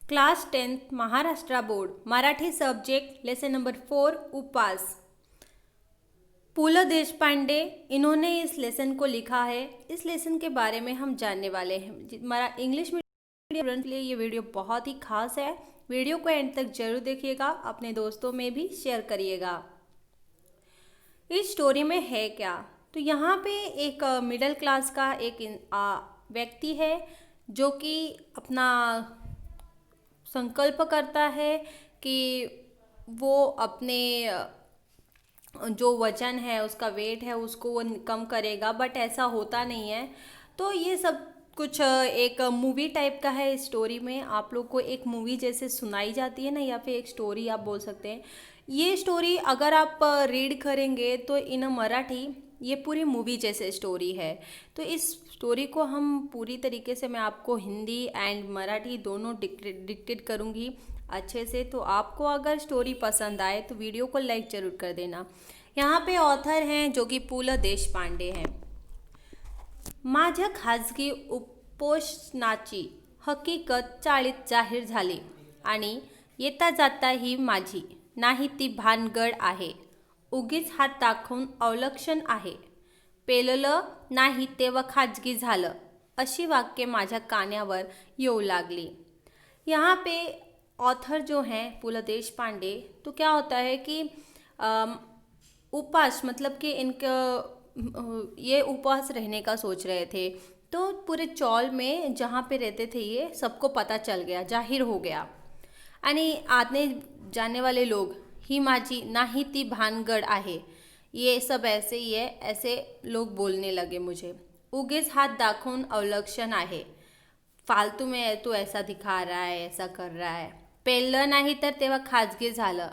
Class 10th Maharashtra board Marathi subject lesson number 4 उपास। पूला देशपांडे इन्होंने इस लेसन को लिखा है। इस लेसन के बारे में हम जानने वाले हैं। हमारा इंग्लिश मीडियम स्टूडेंट के लिए ये वीडियो बहुत ही खास है। वीडियो को एंड तक जरूर देखिएगा, अपने दोस्तों में भी शेयर करिएगा। इस स्टोरी में है क्या, तो यहाँ पे एक मिडिल क्लास का एक व्यक्ति है जो कि अपना संकल्प करता है कि वो अपने जो वजन है, उसका वेट है, उसको वो कम करेगा, बट ऐसा होता नहीं है। तो ये सब कुछ एक मूवी टाइप का है। स्टोरी में आप लोग को एक मूवी जैसे सुनाई जाती है ना, या फिर एक स्टोरी आप बोल सकते हैं। ये स्टोरी अगर आप रीड करेंगे तो इन मराठी ये पूरी मूवी जैसे स्टोरी है। तो इस स्टोरी को हम पूरी तरीके से मैं आपको हिंदी एंड मराठी दोनों डिक्टेट करूँगी अच्छे से। तो आपको अगर स्टोरी पसंद आए तो वीडियो को लाइक ज़रूर कर देना। यहाँ पे ऑथर हैं जो कि पु ल देशपांडे हैं। माझ्या खाजगी उपोषणाची हकीकत चाळीत जाहीर झाली आणि येता जाता ही माझी नाही ती भानगड आहे, उगीच हात दाखवून अवलक्षण आहे, पेललं नाही तेव्हा खाजगी झालं, अशी वाक्य माझ्या कानावर येऊ लागली। यहाँ पे ऑथर जो हैं पु ल देशपांडे, तो क्या होता है कि उपवास मतलब कि इनका ये उपवास रहने का सोच रहे थे। तो पूरे चौल में जहाँ पे रहते थे ये सबको पता चल गया, जाहिर हो गया। आणि आने जाने वाले लोग ही माझी नाही ती भानगड आहे, ये सब ऐसे ही है, ऐसे लोग बोलने लगे मुझे। उगीच हात दाखवून अवलक्षण आहे, फालतू में तो ऐसा दिखा रहा है, ऐसा कर रहा है, पेललं नाही तर तेव्हा खाजगी झालं,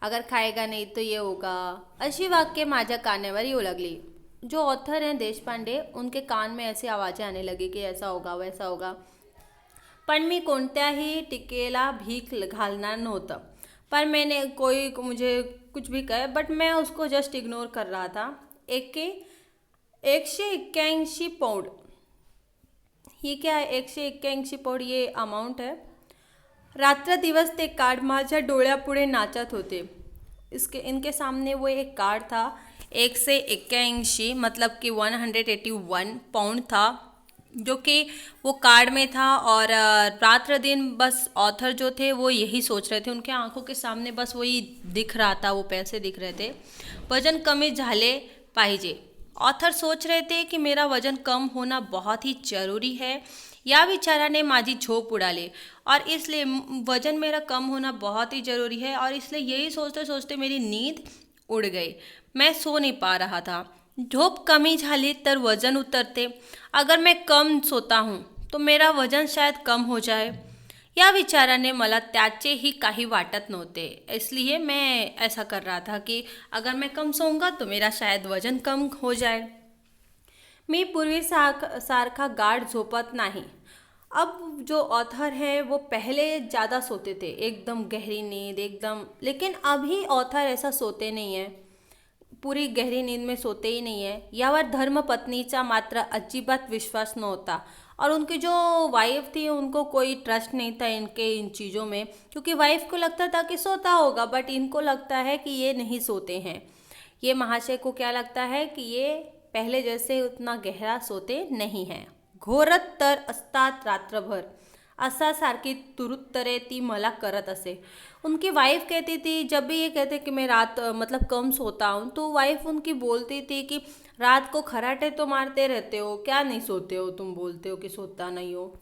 अगर खाएगा नहीं तो ये होगा, अशी वाक्य माझ्या कानावर येऊ लागली। जो ऑथर हैं देशपांडे, उनके कान में ऐसी आवाज़ें आने लगी कि ऐसा होगा वैसा होगा, पण मी कोणत्याही टीकेला भीक घालणार नव्हतं। पर मैंने कोई मुझे कुछ भी कहे बट मैं उसको जस्ट इग्नोर कर रहा था। 181 पाउंड, ये क्या है? 181 पाउंड ये अमाउंट है। रात्र दिवस ते कार्ड माझ्या डोळ्यापुढे नाचत होते। इनके सामने वो एक कार्ड था, 181 मतलब कि 181 पाउंड था, जो कि वो कार्ड में था। और रात्र दिन बस ऑथर जो थे वो यही सोच रहे थे, उनके आंखों के सामने बस वही दिख रहा था, वो पैसे दिख रहे थे। वजन कमी झाले पाहिजे, ऑथर सोच रहे थे कि मेरा वजन कम होना बहुत ही ज़रूरी है। या विचाराने माझी झोप उड़ाली, और इसलिए वजन मेरा कम होना बहुत ही ज़रूरी है, और इसलिए यही सोचते सोचते मेरी नींद उड़ गई, मैं सो नहीं पा रहा था। झोप कमी झाली तर वजन उतरते, अगर मैं कम सोता हूँ तो मेरा वजन शायद कम हो जाए। या विचाराने मला त्याचेही काही वाटत नव्हते, इसलिए मैं ऐसा कर रहा था कि अगर मैं कम सोऊंगा तो मेरा शायद वजन कम हो जाए। मी पूर्वी सारखा गाढ झोपत नाही। अब जो ऑथर है वो पहले ज़्यादा सोते थे, एकदम गहरी नींद एकदम, लेकिन अभी ऑथर ऐसा सोते नहीं है, पूरी गहरी नींद में सोते ही नहीं है। यावर धर्मपत्नीचा मात्र अजिबात विश्वास नव्हता, और उनकी जो वाइफ थी उनको कोई ट्रस्ट नहीं था इन चीज़ों में, क्योंकि वाइफ को लगता था कि सोता होगा, बट इनको लगता है कि ये नहीं सोते हैं। ये महाशय को क्या लगता है कि ये पहले जैसे उतना गहरा सोते नहीं हैं। घोरत तर असतात रात्रभर, असा सारखी तुरुत्तरे ती मला करत असे। उनकी वाइफ कहती थी, जब भी ये कहते कि मैं रात मतलब कम सोता हूँ, तो वाइफ उनकी बोलती थी कि रात को खराटे तो मारते रहते हो, क्या नहीं सोते हो, तुम बोलते हो कि सोता नहीं हो।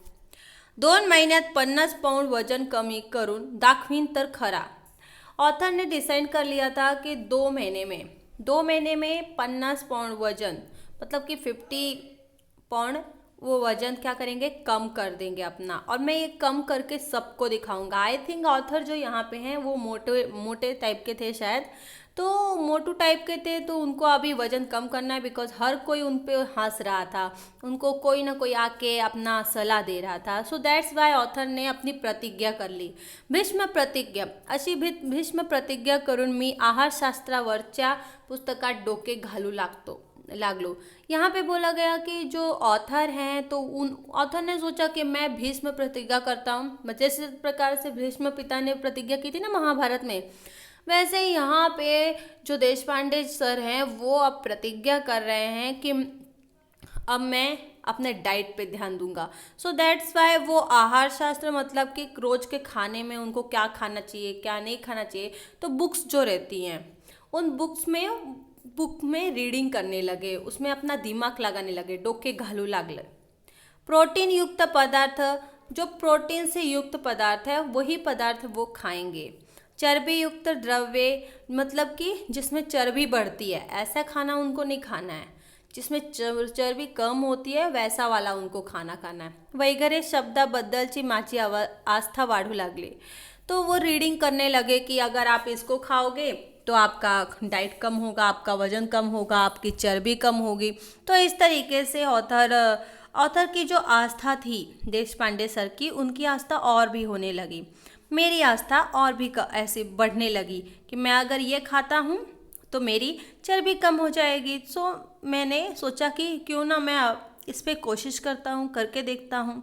2 महिन्यात 50 पाउंड वजन कमी करून दाखवीन तर खरा। ऑथर ने डिसाइड कर लिया था कि 2 महीने में 50 पाउंड वजन मतलब कि 50 पाउंड वो वजन क्या करेंगे, कम कर देंगे अपना, और मैं ये कम करके सबको दिखाऊंगा। आई थिंक ऑथर जो यहाँ पे हैं वो मोटे टाइप के थे शायद, तो मोटू टाइप के थे, तो उनको अभी वजन कम करना है, बिकॉज हर कोई उन पे हंस रहा था, उनको कोई ना कोई आके अपना सलाह दे रहा था। सो दैट्स वाई ऑथर ने अपनी प्रतिज्ञा कर ली, भीष्म प्रतिज्ञा। अशी भीष्म प्रतिज्ञा करून मी आहारशास्त्रावरच्या पुस्तकात डोके घालू लागतो। लागलो। यहाँ पे बोला गया कि जो ऑथर हैं तो उन ऑथर ने सोचा कि मैं भीष्म प्रतिज्ञा करता हूँ, जैसे प्रकार से भीष्म पिता ने प्रतिज्ञा की थी ना महाभारत में, वैसे ही यहाँ पे जो देश पांडे सर हैं वो अब प्रतिज्ञा कर रहे हैं कि अब मैं अपने डाइट पे ध्यान दूंगा। सो दैट्स वाई वो आहार शास्त्र मतलब कि रोज के खाने में उनको क्या खाना चाहिए क्या नहीं खाना चाहिए, तो बुक्स जो रहती हैं उन बुक में रीडिंग करने लगे, उसमें अपना दिमाग लगाने लगे, डोके घालू लागले। प्रोटीन युक्त पदार्थ, जो प्रोटीन से युक्त पदार्थ है वही पदार्थ वो खाएंगे। चर्बी युक्त द्रव्य मतलब कि जिसमें चर्बी बढ़ती है ऐसा खाना उनको नहीं खाना है, जिसमें चर्बी कम होती है वैसा वाला उनको खाना खाना है। वगैरे शब्दाबद्दलची माझी आस्था वाढू लागली। तो वो रीडिंग करने लगे कि अगर आप इसको खाओगे तो आपका डाइट कम होगा, आपका वजन कम होगा, आपकी चर्बी कम होगी। तो इस तरीके से ऑथर की जो आस्था थी देश पांडे सर की, उनकी आस्था और भी होने लगी। मेरी आस्था और भी ऐसे बढ़ने लगी कि मैं अगर ये खाता हूँ तो मेरी चर्बी कम हो जाएगी। सो मैंने सोचा कि क्यों ना मैं इस पे कोशिश करता हूँ, करके देखता हूँ।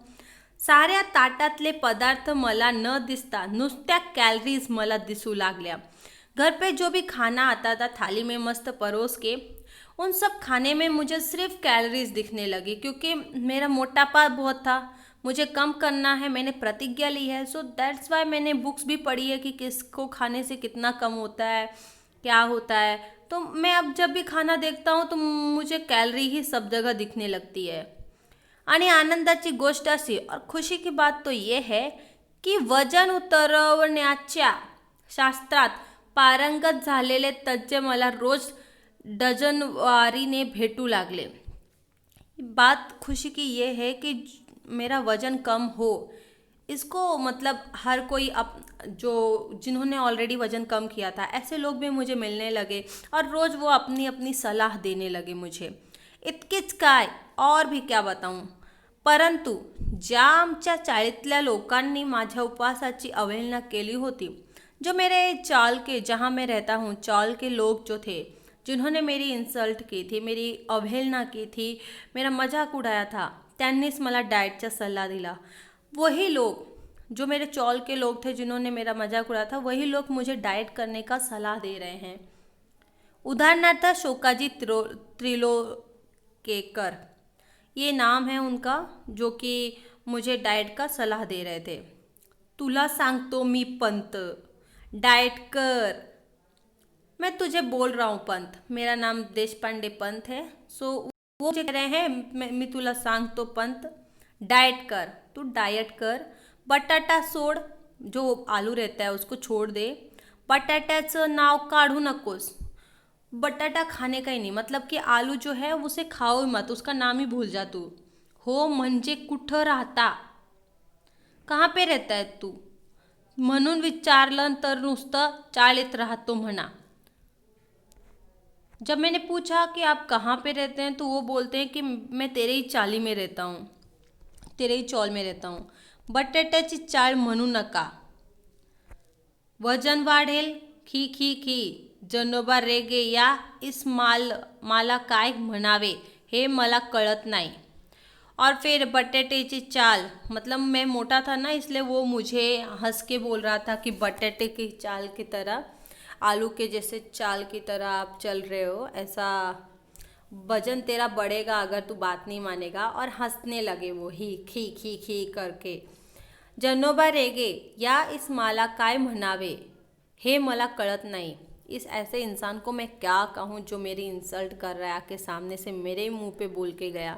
साऱ्या ताटातले पदार्थ मला न दिसता नुसत्या कॅलरीज मला दिसू लागल्या। घर पे जो भी खाना आता था थाली में मस्त परोस के, उन सब खाने में मुझे सिर्फ कैलोरीज दिखने लगी, क्योंकि मेरा मोटापा बहुत था, मुझे कम करना है, मैंने प्रतिज्ञा ली है। सो दैट्स वाई मैंने बुक्स भी पढ़ी है कि किसको खाने से कितना कम होता है, क्या होता है। तो मैं अब जब भी खाना देखता हूँ तो मुझे कैलोरी ही सब जगह दिखने लगती है। आणि आनंदाची गोष्ट अशी और खुशी की बात तो ये है की वजन उतरवण्याच्या शास्त्रात पारंगत झालेले तज्ज्ञ मला रोज डझनवारीने भेटू लागले। बात खुशी की ये है कि मेरा वजन कम हो, इसको मतलब हर कोई जो जिन्होंने ऑलरेडी वजन कम किया था ऐसे लोग भी मुझे मिलने लगे और रोज़ वो अपनी अपनी सलाह देने लगे मुझे। इतकीच काय और भी क्या बताऊं, परंतु ज्या आमच्या चाळीतल्या लोकांनी माझ्या उपवासाची अवहेलना केली होती, जो मेरे चाल के जहाँ मैं रहता हूँ चाल के लोग जो थे, जिन्होंने मेरी इंसल्ट की थी, मेरी अवहेलना की थी, मेरा मजाक उड़ाया था, त्यांनीच मला डाएटचा सल्ला दिला। वही लोग जो मेरे चौल के लोग थे जिन्होंने मेरा मजाक उड़ाया था, वही लोग मुझे डाइट करने का सलाह दे रहे हैं। उदाहरणार्थ शोकाजी त्रिलोकेकर, ये नाम है उनका, जो कि मुझे डाइट का सलाह दे रहे थे। तुला सांगतो मी पंत, डाइट कर। मैं तुझे बोल रहा हूँ पंत, मेरा नाम देशपांडे पंत है। सो वो कह रहे हैं मी तुला सांगतो पंत, डाइट कर, तू डाइट कर। बटाटा सोड, जो आलू रहता है उसको छोड़ दे। बटाट्याचं नाव काढू नकोस, बटाटा खाने का ही नहीं, मतलब कि आलू जो है उसे खाओ ही मत, उसका नाम ही भूल जा तू। हो म्हणजे कुठं राहता, कहाँ पे रहता है तू, म्हणून विचारलं तर नुसतं चाळीत राहतो म्हणा। जब मैंने पूछा कि आप कहाँ पे रहते हैं तो वो बोलते हैं कि मैं तेरे ही चाली में रहता हूँ, तेरे ही चौल में रहता हूँ। बटाट्याची चाळ म्हणू नका, वजन वाढेल, खी खी खी, जनोबा रेगे या इस माला काय म्हणावे हे मला कळत नाही। और फिर बटाटे की चाल, मतलब मैं मोटा था ना इसलिए वो मुझे हंस के बोल रहा था कि बटाटे की चाल की तरह, आलू के जैसे चाल की तरह आप चल रहे हो, ऐसा वजन तेरा बढ़ेगा अगर तू बात नहीं मानेगा। और हंसने लगे वो ही खी खी खी करके। जनोबा रेगे या इस माला काय म्हणावे हे मला कळत नहीं, इस ऐसे इंसान को मैं क्या कहूँ जो मेरी इंसल्ट कर रहा है, आके सामने से मेरे मुंह पे बोल के गया।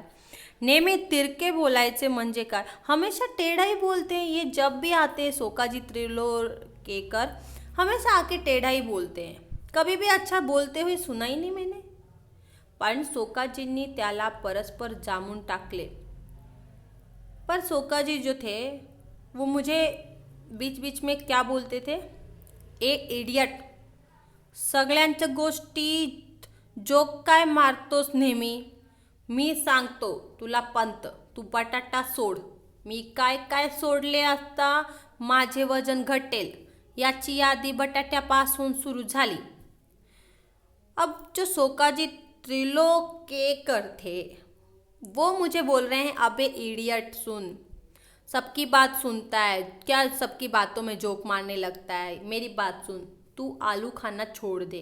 नेहमी तिरके बोलायचे म्हणजे काय, हमेशा टेढ़ा ही बोलते हैं ये, जब भी आते हैं शोकाजी त्रिलोकेकर हमेशा आके टेढ़ा ही बोलते हैं, कभी भी अच्छा बोलते हुए सुना ही नहीं मैंने। पण शोकाजींनी त्याला परस्पर जामून टाकले। पर शोकाजी जो थे वो मुझे बीच बीच में क्या बोलते थे, ए इडियट, सगळ्यांच्या गोष्टीत जोक काय मारतोस नेहमी, मी सांगतो तुला पंत, तू बटाटा सोड, मी काय काय सोडले असता माझे वजन घटेल, याची यादी बटाट्यापासून सुरू झाली। अब जो शोकाजी त्रिलोकेकर थे। वो मुझे बोल रहे हैं अबे इडियट सुन, सबकी बात सुनता है क्या, सबकी बातों में जोक मारने लगता है। मेरी बात सुन, तू आलू खाना छोड़ दे।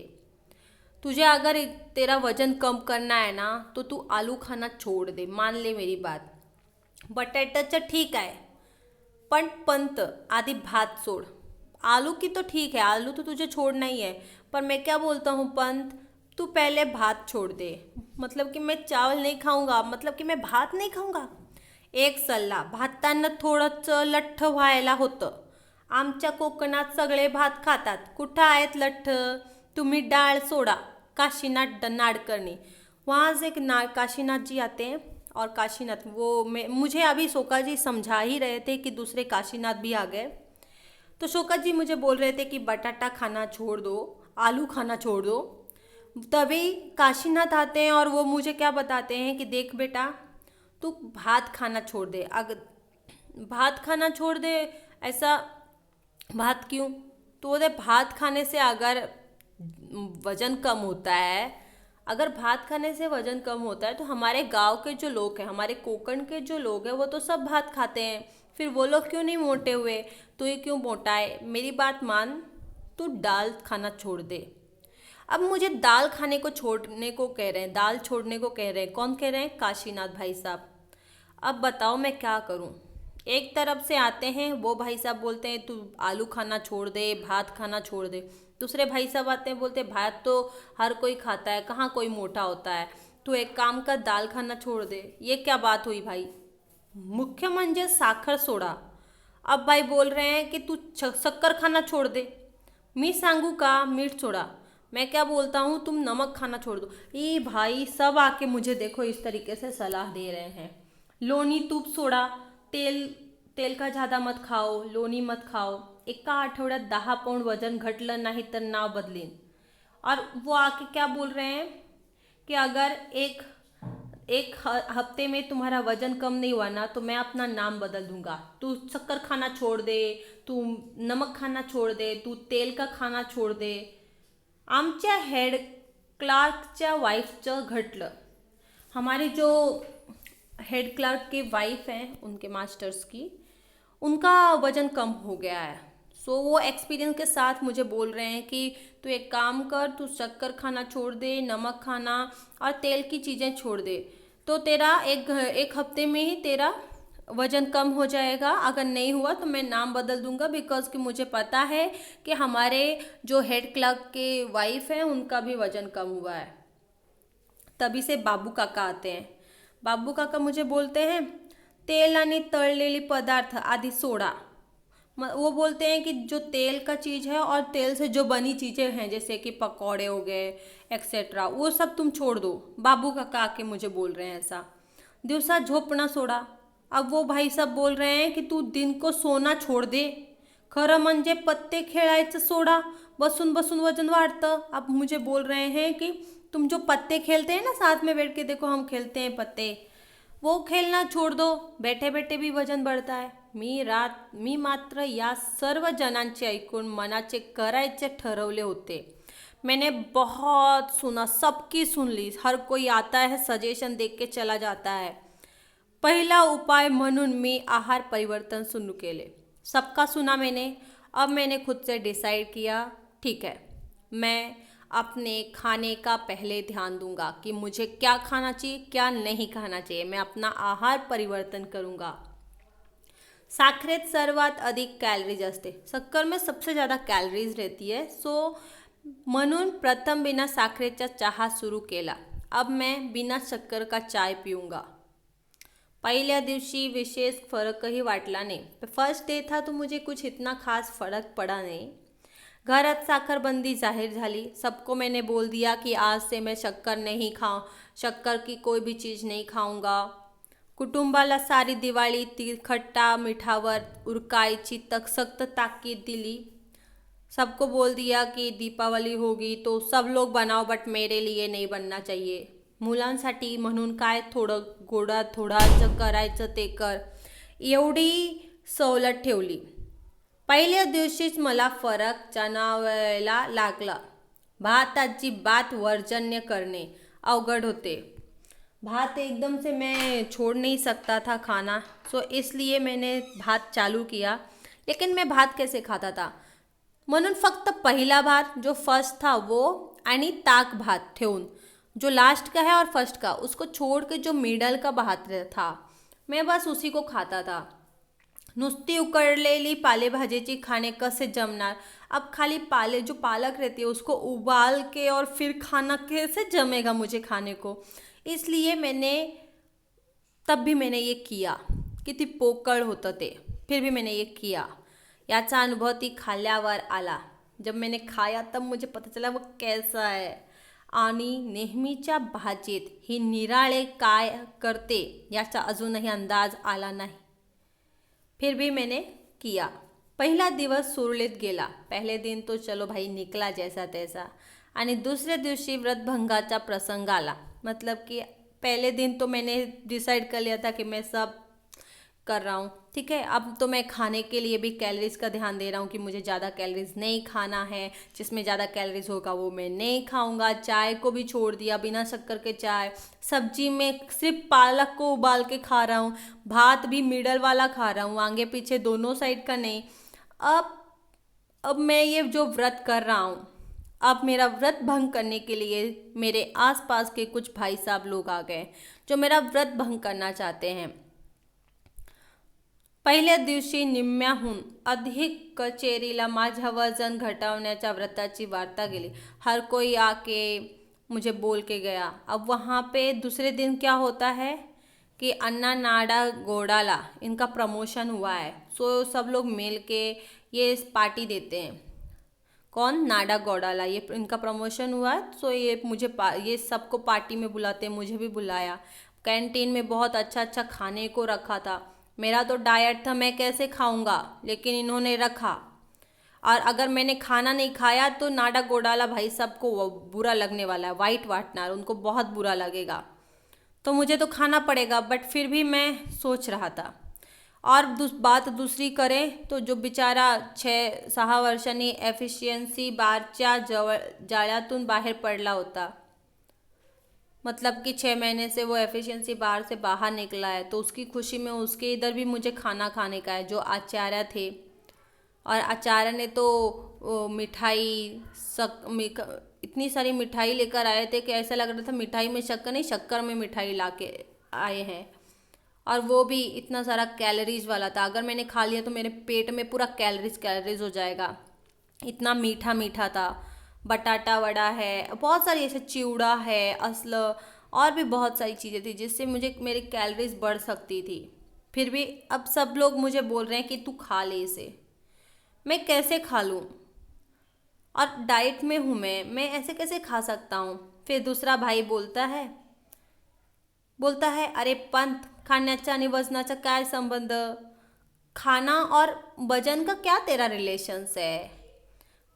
तुझे अगर तेरा वजन कम करना है ना तो तू आलू खाना छोड़ दे, मान ले मेरी बात। बटाट्याचं ठीक आहे, पण पंत आधी भात सोड। आलू की तो ठीक है, आलू तो तुझे छोड़ना ही है, पर मैं क्या बोलता हूँ पंत, तू पहले भात छोड़ दे। मतलब कि मैं चावल नहीं खाऊंगा, मतलब कि मैं भात नाही खाऊंगा। एक सल्ला, भातानं थोडंसं लठ्ठ व्हायला होतं। आमच्या कोकणात सगळे भात खातात, कुठं आहेत लठ्ठ? तुम्ही डाळ सोडा। काशीनाथ नाडकर्णी, वहाँ से एक काशीनाथ जी आते हैं, और काशीनाथ वो मुझे अभी शोका जी समझा ही रहे थे कि दूसरे काशीनाथ भी आ गए। तो शोका जी मुझे बोल रहे थे कि बटाटा खाना छोड़ दो, आलू खाना छोड़ दो। तभी काशीनाथ आते हैं और वो मुझे क्या बताते हैं कि देख बेटा, तू भात खाना छोड़ दे। अगर भात खाना छोड़ दे, ऐसा भात क्यों? तो बोले भात खाने से अगर वजन कम होता है, अगर भात खाने से वजन कम होता है तो हमारे गांव के जो लोग हैं, हमारे कोकण के जो लोग हैं, वो तो सब भात खाते हैं, फिर वो लोग क्यों नहीं मोटे हुए, तो ये क्यों मोटा है? मेरी बात मान, तू दाल खाना छोड़ दे। अब मुझे दाल खाने को छोड़ने को कह रहे हैं, दाल छोड़ने को कह रहे हैं, कौन कह रहे हैं? काशीनाथ भाई साहब। अब बताओ मैं क्या करूं? एक तरफ से आते हैं वो भाई साहब बोलते हैं तू आलू खाना छोड़ दे, भात खाना छोड़ दे। दूसरे भाई साहब आते हैं बोलते हैं भात तो हर कोई खाता है, कहाँ कोई मोटा होता है, तू एक काम कर दाल खाना छोड़ दे। ये क्या बात हुई भाई? मुख्य म्हणजे साखर सोडा। अब भाई बोल रहे हैं कि तू शक्कर खाना छोड़ दे। मी सांगू का? मीठ सोडा। मैं क्या बोलता हूँ, तुम नमक खाना छोड़ दो। ये भाई सब आके मुझे देखो इस तरीके से सलाह दे रहे हैं। लोणी तूप सोडा, तेल तेल का ज़्यादा मत खाओ, लोणी मत खाओ, एका आठवड्यात 10 पौंड वजन घटलं नाही तर नाव बदलीन। और वो आके क्या बोल रहे हैं कि अगर एक एक हफ्ते में तुम्हारा वजन कम नहीं हुआ ना तो मैं अपना नाम बदल दूंगा। तू शक्कर खाना छोड़ दे, तू नमक खाना छोड़ दे, तू तेल का खाना छोड़ दे। आमच्या हेड क्लार्कच्या वाईफचं घटलं। हमारी जो हेड क्लार्क की वाइफ हैं, उनके मास्टर्स की, उनका वज़न कम हो गया है। सो वो एक्सपीरियंस के साथ मुझे बोल रहे हैं कि तू एक काम कर, तू शक्कर खाना छोड़ दे, नमक खाना और तेल की चीज़ें छोड़ दे, तो तेरा एक हफ्ते में ही तेरा वज़न कम हो जाएगा। अगर नहीं हुआ तो मैं नाम बदल दूंगा, बिकॉज कि मुझे पता है कि हमारे जो हेड क्लर्क के वाइफ हैं उनका भी वज़न कम हुआ है। तभी से बाबू काका आते हैं। बाबू काका मुझे बोलते हैं तेल आणि तळलेली पदार्थ आदि सोडा। वो बोलते हैं कि जो तेल का चीज़ है और तेल से जो बनी चीज़ें हैं जैसे कि पकौड़े हो गए एक्सेट्रा, वो सब तुम छोड़ दो। बाबू काका आके मुझे बोल रहे हैं ऐसा। दिवसा झोपणं सोडा। अब वो भाई साहब बोल रहे हैं कि तू दिन को सोना छोड़ दे। खरं म्हणजे पत्ते खेळायचं सोडा, बसून बसून वजन वाढतं। अब मुझे बोल रहे हैं कि तुम जो पत्ते खेलते हैं ना, साथ में बैठ के देखो हम खेलते हैं पत्ते, वो खेलना छोड़ दो, बैठे बैठे भी वजन बढ़ता है। मी मात्र या सर्व जनांचे ऐकून मनाचे करायचे ठरवले होते। मैंने बहुत सुना, सबकी सुन ली, हर कोई आता है सजेशन देख के चला जाता है। पहिला उपाय म्हणून मी आहार परिवर्तन सुरू केले। सबका सुना मैंने, अब मैंने खुद से डिसाइड किया, ठीक है मैं अपने खाने का पहले ध्यान दूंगा कि मुझे क्या खाना चाहिए क्या नहीं खाना चाहिए। मैं अपना आहार परिवर्तन करूंगा। साखरेत सर्वात अधिक कॅलरीज असते, शक्कर में सबसे ज़्यादा कैलरीज रहती है। सो म्हणून प्रथम बिना साखरेचा चहा सुरू केला। अब मैं बिना शक्कर का चाय पीऊँगा। पहिल्या दिवशी विशेष फरकही वाटला नहीं। फर्स्ट डे था तो मुझे कुछ इतना खास फर्क पड़ा नहीं। घरात साखरबंदी जाहिर झाली। सबको मैंने बोल दिया कि आज से मैं शक्कर की कोई भी चीज़ नहीं खाऊंगा। कुटुंबाला सारी दिवाळी तिखट्टा मिठावर उरकायची सख्त ताकीद दिली। सबको बोल दिया कि दीपावली होगी तो सब लोग बनाओ, बट मेरे लिए नहीं बनना चाहिए। मुलांसाठी म्हणून काय थोडं गोडा थोडाचं करायचं ते कर, एवढी सवलत ठेवली। पहिल्या दिवशीच मला फरक जाणवायला लागला। भाताची बात वर्जन्य करणे, अवगढ़ होते। भात एकदम से मैं छोड़ नहीं सकता था खाना, सो इसलिए मैंने भात चालू किया। लेकिन मैं भात कैसे खाता था, म्हणून फक्त पहिला भात जो फर्स्ट था वो आणि ताक भात ठेवून, जो लास्ट का है और फर्स्ट का उसको छोड़ के जो मिडल का भात था मैं बस उसी को खाता था। नुसती उकडलेली पालेभाजीची खाणे कसे जमणार। अब खाली जो पालक रहती है उसको उबाल के और फिर खाना कैसे जमेगा मुझे खाने को। इसलिए तब भी मैंने ये किया। किती पोकळ होतं ते, फिर भी मैंने ये किया। याचा अनुभव ती खाल्ल्यावर आला। जब मैंने खाया तब मुझे पता चला वो कैसा है। आणि नेहमीच्या भाजीत ही निराळे काय करते याचा अजूनही अंदाज आला नाही। फिर भी मैंने किया। पहला दिवस सुरळीत गेला। पहले दिन तो चलो भाई निकला जैसा तैसा। आणि दुसऱ्या दिवशी व्रतभंगाचा प्रसंग आला। मतलब कि पहले दिन तो मैंने डिसाइड कर लिया था कि मैं सब कर रहा हूँ, ठीक है। अब तो मैं खाने के लिए भी कैलोरीज का ध्यान दे रहा हूँ कि मुझे ज़्यादा कैलोरीज नहीं खाना है। जिसमें ज़्यादा कैलोरीज होगा वो मैं नहीं खाऊंगा। चाय को भी छोड़ दिया, बिना शक्कर के चाय। सब्जी में सिर्फ पालक को उबाल के खा रहा हूँ। भात भी मिडल वाला खा रहा हूँ, आगे पीछे दोनों साइड का नहीं। अब मैं ये जो व्रत कर रहा हूँ, अब मेरा व्रत भंग करने के लिए मेरे आसपास के कुछ भाई साहब लोग आ गए जो मेरा व्रत भंग करना चाहते हैं। पहिल्या दिवशी निम्म्याहून अधिक कचेरीला माझ्या वजन घटावण्याच्या व्रताची वार्ता गेली। हर कोई आके मुझे बोल के गया। अब वहाँ पे दूसरे दिन क्या होता है कि अन्ना नाडा गोडाला इनका प्रमोशन हुआ है। सो सब लोग मिल के ये पार्टी देते हैं। कौन? नाडा गौडाला, ये इनका प्रमोशन हुआ है। सो ये सबको पार्टी में बुलाते हैं, मुझे भी बुलाया। कैंटीन में बहुत अच्छा अच्छा खाने को रखा था। मेरा तो डाइट था, मैं कैसे खाऊंगा, लेकिन इन्होंने रखा। और अगर मैंने खाना नहीं खाया तो नाडा गोडाला भाई सबको बुरा लगने वाला है। वाइट वाटनर उनको बहुत बुरा लगेगा, तो मुझे तो खाना पड़ेगा। बट फिर भी मैं सोच रहा था। और बात दूसरी करें तो जो बिचारा 6-6 वर्षांनी एफिशियन्सी बारच्या जाळ्यातून बाहेर पडला होता, मतलब कि 6 महीने से वो एफिशिएंसी बार से बाहर निकला है, तो उसकी खुशी में उसके इधर भी मुझे खाना खाने का है। जो आचार्य थे, और आचार्य ने तो मिठाई इतनी सारी मिठाई लेकर आए थे कि ऐसा लग रहा था मिठाई में शक्कर नहीं, शक्कर में मिठाई ला के आए हैं। और वो भी इतना सारा कैलोरीज वाला था। अगर मैंने खा लिया तो मेरे पेट में पूरा कैलोरीज हो जाएगा। इतना मीठा मीठा था। बटाटा वड़ा है, बहुत सारी ऐसे चिवड़ा है, असल और भी बहुत सारी चीज़ें थी जिससे मुझे मेरी कैलोरीज बढ़ सकती थी। फिर भी अब सब लोग मुझे बोल रहे हैं कि तू खा ले इसे। मैं कैसे खा लूँ? और डाइट में हूँ मैं ऐसे कैसे खा सकता हूँ? फिर दूसरा भाई बोलता है अरे पंत, खाण्याचा आणि वजनाचा काय संबंध? खाना और वजन का क्या तेरा रिलेशंस है?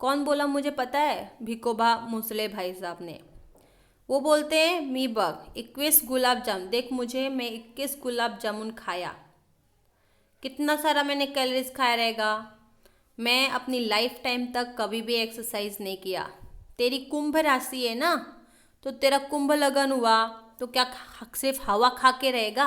कौन बोला मुझे पता है? भिकोबा मुसले भाई साहब ने। वो बोलते हैं मी बघ 21 गुलाब जामुन, देख मुझे, मैं 21 गुलाब जामुन खाया। कितना सारा मैंने कैलोरीज खाया रहेगा। मैं अपनी लाइफ टाइम तक कभी भी एक्सरसाइज नहीं किया। तेरी कुंभ राशि है ना, तो तेरा कुंभ लगन हुआ तो क्या सिर्फ हवा खा के रहेगा?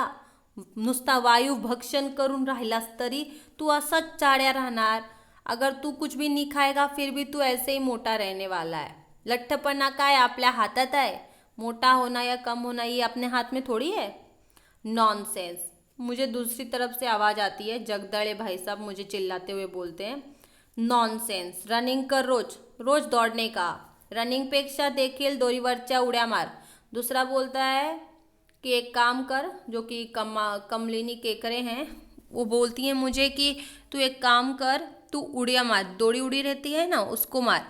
नुसता वायू भक्षण करून राहिलास तरी तू असाच चाड्या राहणार। अगर तू कुछ भी नहीं खाएगा फिर भी तू ऐसे ही मोटा रहने वाला है। लठ्ठपणा काय आपल्या हातात आहे? मोटा होना या कम होना ये अपने हाथ में थोड़ी है। नॉनसेंस। मुझे दूसरी तरफ से आवाज़ आती है। जगदड़े भाई साहब मुझे चिल्लाते हुए बोलते हैं नॉनसेंस, रनिंग कर रोज रोज दौड़ने का, रनिंगपेक्षा देखील दोरीवरच्या उड्या मार। दूसरा बोलता है कि एक काम कर, जो कि कमलिनी केकरे हैं, वो बोलती हैं मुझे कि तू एक काम कर, तू उड़िया मार, दोड़ी उड़ी रहती है ना उसको मार,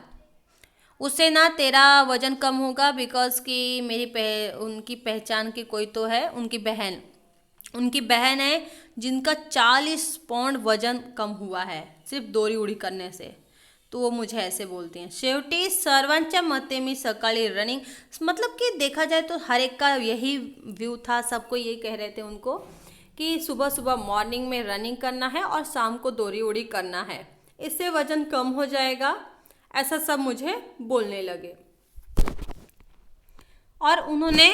उससे ना तेरा वजन कम होगा। बिकॉज कि उनकी पहचान की कोई तो है, उनकी बहन है जिनका 40 पाउंड वजन कम हुआ है सिर्फ दोरी उड़ी करने से। तो वो मुझे ऐसे बोलती हैं। शेवटी सर्वांच्या मते मी सकाळी रनिंग, मतलब कि देखा जाए तो हर एक का यही व्यू था। सबको ये कह रहे थे उनको कि सुबह सुबह मॉर्निंग में रनिंग करना है और शाम को दोरी उड़ी करना है, इससे वजन कम हो जाएगा। ऐसा सब मुझे बोलने लगे। और उन्होंने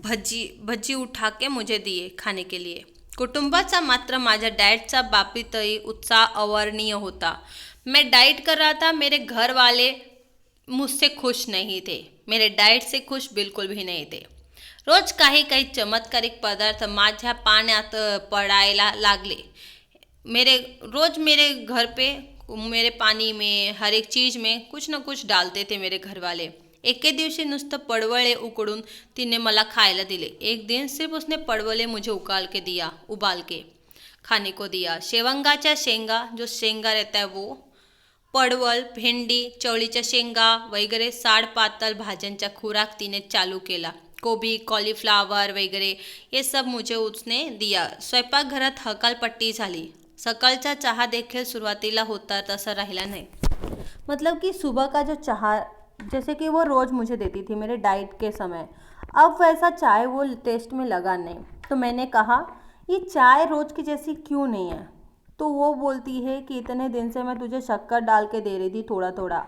भजी भजी उठा के मुझे दिए खाने के लिए. कुटुंबाचा मात्र माझ्या डाएटचा बाबतीतही उत्साह अवर्णनीय होता. मैं डाइट कर रहा था. मेरे घर वाले मुझसे खुश नहीं थे. मेरे डाएट से खुश बिलकुल भी नहीं थे. रोज काही काही चमत्कारिक पदार्थ माझ्या पाण्यात पडायला लागले. मेरे घर पे मेरे पाणी में हर एक चीज़ में कुछ ना कुछ डालते थे मेरे घर वाले. एके दिवशी नुसतं पडवळे उकडून तिने मला खायला दिले. एक दिन सिर्फ उसने पडवले मुझे उबाल के खाने को दिया. शेवंगाच्या शेंगा, जो शेंगा रहता है वो, पडवल, भेंडी, चवळीच्या शेंगा वगैरे साड पातळ भाज्यांचा खुराक तिने चालू केला. गोभी, कॉलीफ्लावर वगैरे ये सब मुझे उसने दिया. स्वयंपाकघरात हकालपट्टी झाली. सकाळचा चहा देखील सुरुवातीला होता तसा राहिला नाही. मतलब कि सुबह का जो चाह, जैसे कि वो रोज़ मुझे देती थी मेरे डाइट के समय, अब वैसा चाय वो टेस्ट में लगा नहीं. तो मैंने कहा ये चाय रोज़ की जैसी क्यों नहीं है. तो वो बोलती है कि इतने दिन से मैं तुझे शक्कर डाल के दे रही थी थोड़ा थोड़ा.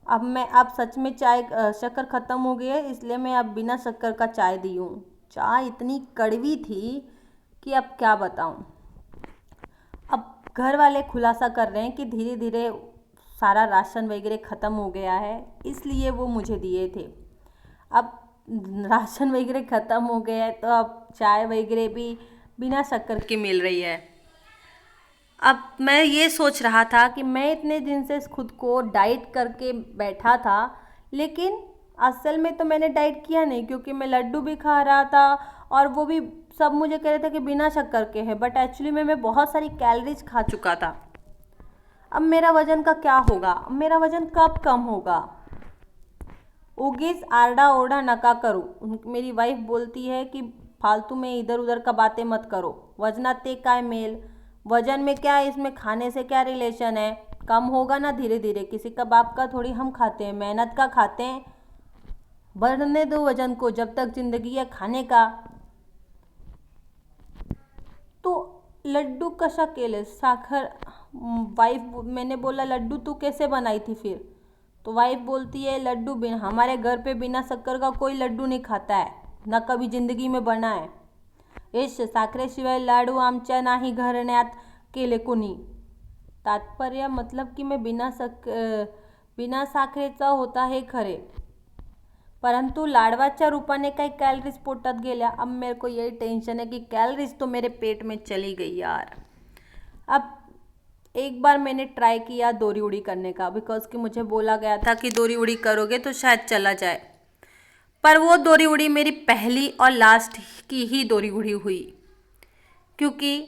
अब सच में चाय शक्कर ख़त्म हो गई है, इसलिए मैं अब बिना शक्कर का चाय दी हूँ. चाय इतनी कड़वी थी कि अब क्या बताऊँ. अब घर वाले खुलासा कर रहे हैं कि धीरे धीरे सारा राशन वगैरह ख़त्म हो गया है, इसलिए वो मुझे दिए थे. अब राशन वगैरह ख़त्म हो गया है तो अब चाय वगैरह भी बिना शक्कर की मिल रही है. अब मैं ये सोच रहा था कि मैं इतने दिन से खुद को डाइट करके बैठा था, लेकिन असल में तो मैंने डाइट किया नहीं, क्योंकि मैं लड्डू भी खा रहा था और वो भी सब मुझे कह रहे थे कि बिना शक्कर के है, बट एक्चुअली मैं बहुत सारी कैलोरीज खा चुका था. अब मेरा वज़न का क्या होगा, अब मेरा वज़न कब कम होगा. उगीच आरडा ओरडा नका करू. मेरी वाइफ बोलती है कि फालतू में इधर उधर का बातें मत करो. वजनात ते काय मेल, वजन में क्या है, इसमें खाने से क्या रिलेशन है. कम होगा ना धीरे धीरे. किसी का बाप का थोड़ी हम खाते हैं, मेहनत का खाते हैं. बढ़ने दो वजन को, जब तक जिंदगी है खाने का. तो लड्डू कशा केले साखर. वाइफ, मैंने बोला लड्डू तू कैसे बनाई थी फिर. तो वाइफ बोलती है लड्डू बिना, हमारे घर पे बिना शक्कर का कोई लड्डू नहीं खाता है, ना कभी ज़िंदगी में बना है. यश साखरेशिवाय लाडू आमच्या नाही घराण्यात केले कुणी. तात्पर्य मतलब कि मैं बिना साखरेचा होता हे खरे, परंतु लाडवाच्या रूपाने काही कॅलरीज पोटात गेल्या. अब मेरे को यही टेंशन है कि कैलोरीज तो मेरे पेट में चली गई यार. अब एक बार मैंने ट्राई किया दोरी उड़ी करने का, बिकॉज कि मुझे बोला गया था कि दोरी उड़ी करोगे तो शायद चला जाए. पर वो दोरी उड़ी मेरी पहली और लास्ट की ही दोरी उड़ी हुई, क्योंकि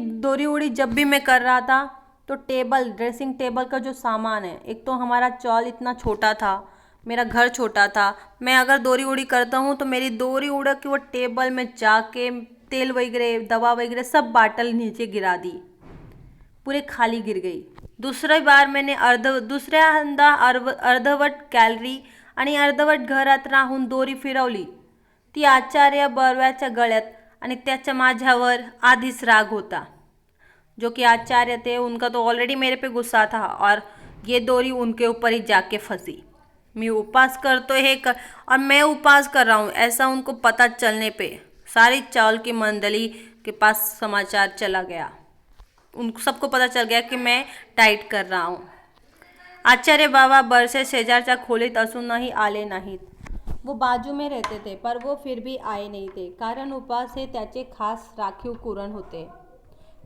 दोरी उड़ी जब भी मैं कर रहा था तो ड्रेसिंग टेबल का जो सामान है, एक तो हमारा चॉल इतना छोटा था, मेरा घर छोटा था. मैं अगर दोरी उड़ी करता हूँ तो मेरी दोरी उड़ के वो टेबल में जाके तेल वगैरह दवा वगैरह सब बाटल नीचे गिरा दी, पूरे खाली गिर गई. दुसरी बार मैंने दुसऱ्यांदा अर्धवट कॅलरी आणि अर्धवट घरात राहून दोरी फिरवली. ती आचार्य बर्व्याच्या गळ्यात, आणि त्याच्या माझ्यावर आधीच राग होता. जो कि आचार्य थे उनका तो ऑलरेडी मेरे पे गुस्सा था, और ये दोरी उनके ऊपर ही जाके फंसी. मैं उपवास और मैं उपवास कर रहा हूँ ऐसा उनको पता चलने पे सारी चावल की मंडली के पास समाचार चला गया. उन सबको पता चल गया कि मैं डाइट कर रहा हूँ. आचार्य बाबा बरसे शेजारच्या खोलीत असूनही आले नाहीत. वो बाजू में रहते थे, पर वो फिर भी आए नहीं थे, कारण उपवास हे त्याचे खास राखीव कुरण होते.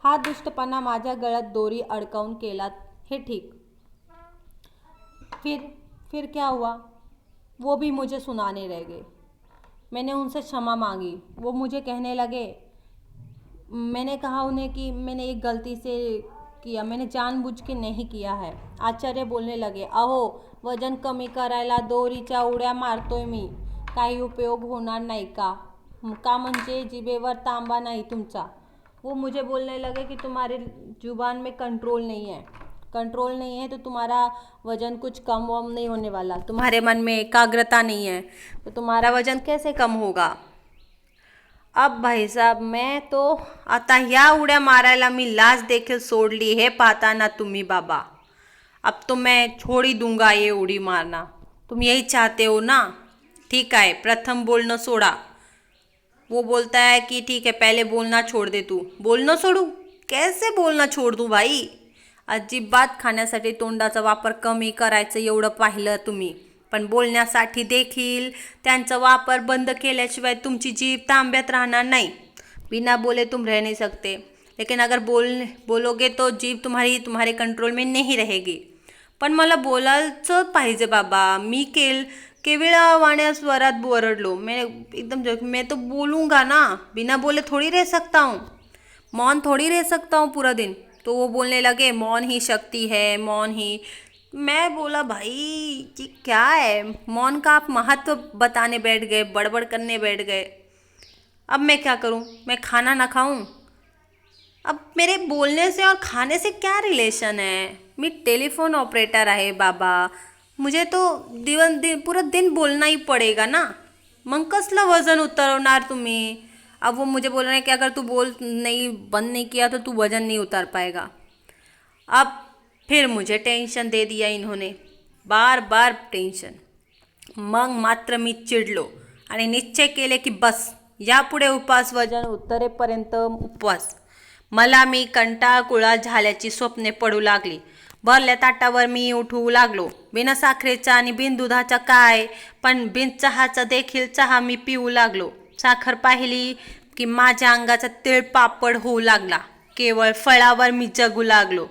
हा दुष्टपणा माझ्या गळ्यात दोरी अडकवून केला हे ठीक. फिर क्या हुआ, वो भी मुझे सुनाने रह गए. मैंने उनसे क्षमा मांगी. वो मुझे कहने लगे, मैंने कहा उन्हें कि मैंने एक गलती से किया, मैंने जानबूझ के नहीं किया है. आचार्य बोलने लगे, अहो वजन कमी करायला दोरीच्या उड्या मारतोय मी, काही उपयोग होणार नाही का म्हणजे जिभेवर तांबा नाही तुमचा. वो मुझे बोलने लगे कि तुम्हारे जुबान में कंट्रोल नहीं है तो तुम्हारा वज़न कुछ कम वम नहीं होने वाला. तुम्हारे मन में एकाग्रता नहीं है तो तुम्हारा वज़न कैसे कम होगा. अब भाई साहब, मैं तो आता ह्या उड्या मारायला मी लाज देखील सोडली हे पाहता ना तुम्ही बाबा. अब तो मैं छोड़ ही दूंगा ये उड़ी मारना. तुम यही चाहते हो ना? ठीक है, प्रथम बोलणं सोडा। वो बोलता है कि ठीक है, पहले बोलना छोड़ दे तू। बोलणं सोडू? कैसे बोलणं छोड दूं भाई? अजिबात खाण्यासाठी तोंडाचा वापर कमी करायचं एवढं पाहिलं तुम्ही, पण बोलण्यासाठी देखील त्यांचा वापर बंद केल्याशिवाय तुमची जीभ तांब्यात राहणार नाही। बिना बोले तुम रह नहीं सकते, लेकिन अगर बोलोगे तो जीभ तुम्हारी तुम्हारे कंट्रोल में नहीं रहेगी। पण मला बोलायचं पाहिजे बाबा। मी केविळवाण्या स्वरात ओरडलो। मैं तो बोलूँगा ना, बिना बोले थोड़ी रह सकता हूँ, मौन थोड़ी रह सकता हूँ पूरा दिन। तो वो बोलने लगे मौन ही शक्ति है, मौन ही। मैं बोला भाई ये क्या है? मौन का आप महत्व बताने बैठ गए, बड़बड़ करने बैठ गए। अब मैं क्या करूँ? मैं खाना ना खाऊँ? अब मेरे बोलने से और खाने से क्या रिलेशन है? मी टेलीफोन ऑपरेटर आहे बाबा, मुझे तो पूरा दिन बोलना ही पड़ेगा ना। मग कसलं वजन उतरवणार तुम्ही? अब वो मुझे बोल रहे हैं कि अगर तू बंद नहीं किया तो तू वजन नहीं उतार पाएगा। अब फिर मुझे टेन्शन दे दिया इन्होंने, बार बार टेन्शन। मग मात्र मी चिडलो आणि निश्चय केले की बस, यापुढे उपवास वजन उतरेपर्यंत उपवास। मला मी कंटाळकुळा झाल्याची स्वप्ने पडू लागली। भरल्या ताटावर मी उठू लागलो। बिना साखरेचा आणि बिन दुधाचा काय, पण बिन चहाचा देखील चहा मी पिऊ लागलो। साखर पाहिली की माझ्या अंगाचा तिळपापड होऊ लागला। केवळ फळावर मी जगू लागलो।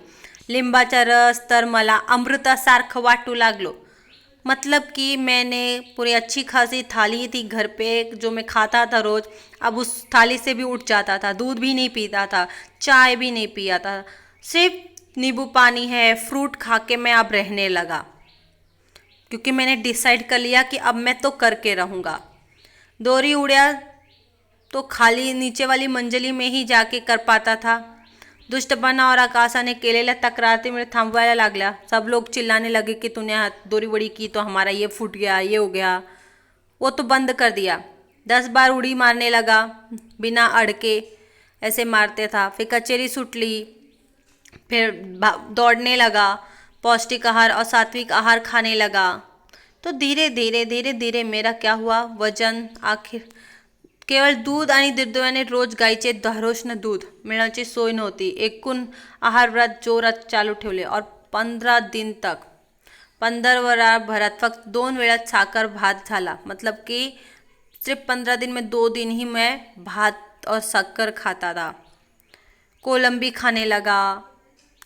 लिंबाचा रस तर मला अमृतासारखं वाटू लागलो। मतलब कि मैंने पूरी अच्छी खासी थाली थी घर पे जो मैं खाता था रोज़, अब उस थाली से भी उठ जाता था। दूध भी नहीं पीता था, चाय भी नहीं पिया था, सिर्फ नींबू पानी है, फ्रूट खा के मैं अब रहने लगा, क्योंकि मैंने डिसाइड कर लिया कि अब मैं तो करके रहूँगा। दोरी उड़िया तो खाली नीचे वाली मंजिली में ही जाके कर पाता था। दुष्टपणा और आकाशाने केलेल्या तक्रारी मुझे थांबवायला लागल्या। सब लोग चिल्लाने लगे कि तूने दोरी बड़ी की तो हमारा ये फूट गया, ये हो गया। वो तो बंद कर दिया। 10 बार उड़ी मारने लगा, बिना अड़के ऐसे मारते था। फिर कचेरी सुट ली, फिर दौड़ने लगा, पौष्टिक आहार और सात्विक आहार खाने लगा। तो धीरे धीरे मेरा क्या हुआ, वजन आखिर केवळ दूध आणि दुर्दैवाने रोज गाईचे धारोष्ण दूध मिळण्याची सोय नव्हती। एकूण आहारव्रत जोरात चालू ठेवले और 15 दिन तक 15 भरात फक्त 2 वेळा साखर भात झाला। मतलब कि सिर्फ 15 दिन में 2 दिन ही मैं भात और शक्कर खाता था। कोलंबी खाने लगा।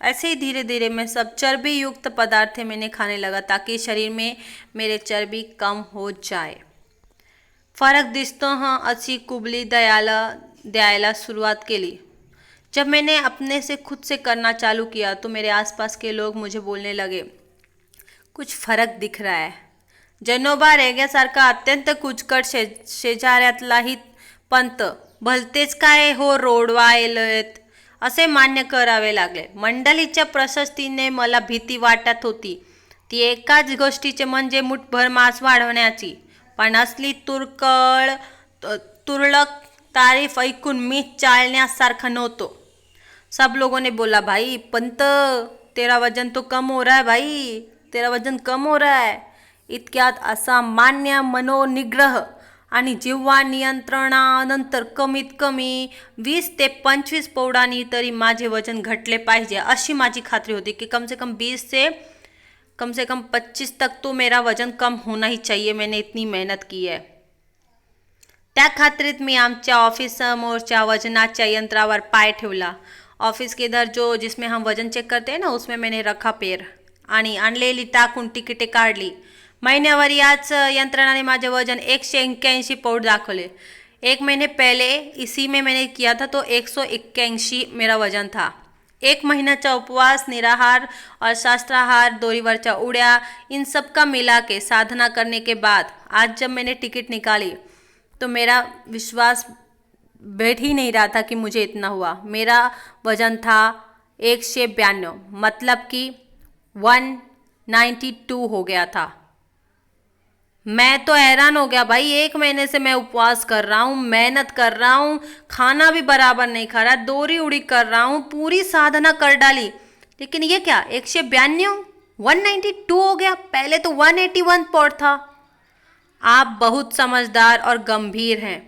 ऐसे ही धीरे धीरे मैं सब चर्बी युक्त पदार्थ मैंने खाने लगा ताकि शरीर में मेरे चर्बी कम हो जाए। फरक दिसतो हाँ, अशी कुबली द्यायला सुरुवात केली। जब मैंने अपने से खुद से करना चालू किया तो मेरे आसपास के लोग मुझे बोलने लगे, कुछ फरक दिख रहा है। जनोबा रेग्यासारखा अत्यंत कुचकट शेजाऱ्यातलाही पंत भलतेच काय हो रोडवायलेत असे मान्य करावे लागले। मंडळीच्या प्रशस्तीने मला भीती वाटत होती, ती एकाच गोष्टीचे म्हणजे मुठभर मांस वाढवण्याची। पण असली तुरळक तारीफ ऐकून मी चालण्यासारखं नव्हतो। सब लोगों ने बोला, भाई पंत तेरा वजन तो कम हो रहा है, भाई तेरा वजन कम हो रहा है। इतक्यात असामान्य मनोनिग्रह आणि जिव्हा नियंत्रणानंतर कमीत कमी 20 ते 25 पौडांनी तरी माझे वजन घटले पाहिजे अशी माझी खात्री होती कि कम से कम 25 तक तो मेरा वजन कम होना ही चाहिए। मैंने इतनी मेहनत की है। त्या खात्रीत मी आमच्या ऑफिस समोरच्या वजनाच्या यंत्रावर पाय ठेवला। ऑफिस के इधर जिसमें हम वजन चेक करते हैं ना, उसमें मैंने रखा पैर आणि आणलेली टाकून तिकिटे काढली। महिन्यावर याच यंत्रणाने माझे वजन 181 पौंड दाखवले। 1 महीने पहले इसी में मैंने किया था तो 181 मेरा वजन था। 1 महीनाचा उपवास, निराहार और शास्त्राहार, दोरीवरच्या उड्या, इन सब का मिला के साधना करने के बाद आज जब मैंने टिकट निकाली तो मेरा विश्वास बैठ ही नहीं रहा था कि मुझे इतना हुआ। मेरा वजन था 192, मतलब कि 192 हो गया था। मैं तो हैरान हो गया भाई, 1 महीने से मैं उपवास कर रहा हूँ, मेहनत कर रहा हूँ, खाना भी बराबर नहीं खा रहा, दोरी उड़ी कर रहा हूँ, पूरी साधना कर डाली, लेकिन ये क्या 192? 192 हो गया, पहले तो 181 पॉइंट था। आप बहुत समझदार और गंभीर हैं।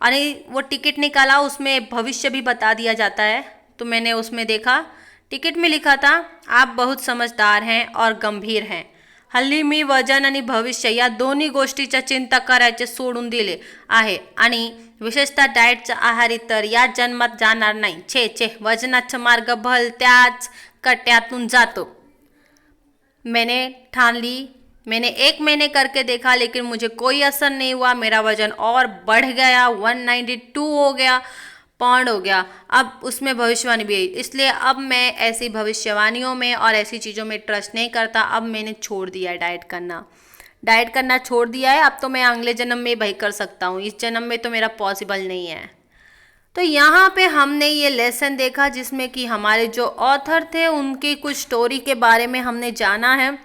अरे वो टिकट निकाला, उसमें भविष्य भी बता दिया जाता है, तो मैंने उसमें देखा टिकट में लिखा था आप बहुत समझदार हैं और गंभीर हैं. हल्ली मी वजन आणि भविष्य या दोन्ही गोष्टीच्या चिंता करायचे सोडून दिले आहे आणि विशेषतः डाएटच्या आहारी तर या जन्मात जाणार नाही. छे छे, वजनाचा मार्ग भलत्याच कट्यातून जातो. मैंने ठान ली. मैंने 1 महीने करके देखा लेकिन मुझे कोई असर नहीं हुआ. मेरा वजन और बढ़ गया, 192 हो गया, पाउंड हो गया. अब उसमें भविष्यवाणी भी आई, इसलिए अब मैं ऐसी भविष्यवाणियों में और ऐसी चीज़ों में ट्रस्ट नहीं करता. अब मैंने छोड़ दिया है डाइट करना छोड़ दिया है. अब तो मैं अगले जन्म में भाई कर सकता हूँ, इस जन्म में तो मेरा पॉसिबल नहीं है. तो यहाँ पे हमने ये लेसन देखा जिसमें कि हमारे जो ऑथर थे उनकी कुछ स्टोरी के बारे में हमने जाना है.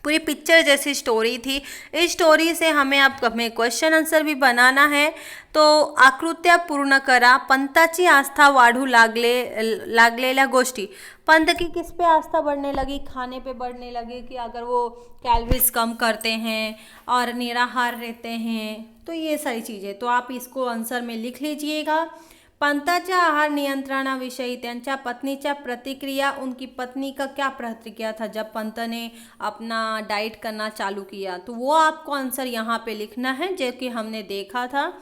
पूरी पिक्चर जैसी स्टोरी थी. इस स्टोरी से हमें क्वेश्चन आंसर भी बनाना है. तो आकृत्या पूर्ण करा. पंथाची आस्था वाढू लागलेल्या गोष्टी. पंथ की किस पे आस्था बढ़ने लगी? खाने पे बढ़ने लगी कि अगर वो कैलोरीज कम करते हैं और निराहार रहते हैं, तो ये सारी चीज़ें. तो आप इसको आंसर में लिख लीजिएगा. पंथाच्या आहार नियंत्रणाविषयी त्यांच्या पत्नीच्या प्रतिक्रिया. उनकी पत्नी का क्या प्रतिक्रिया था जब पंत ने अपना डाइट करना चालू किया? तो वो आपको आंसर यहाँ पे लिखना है जो कि हमने देखा था.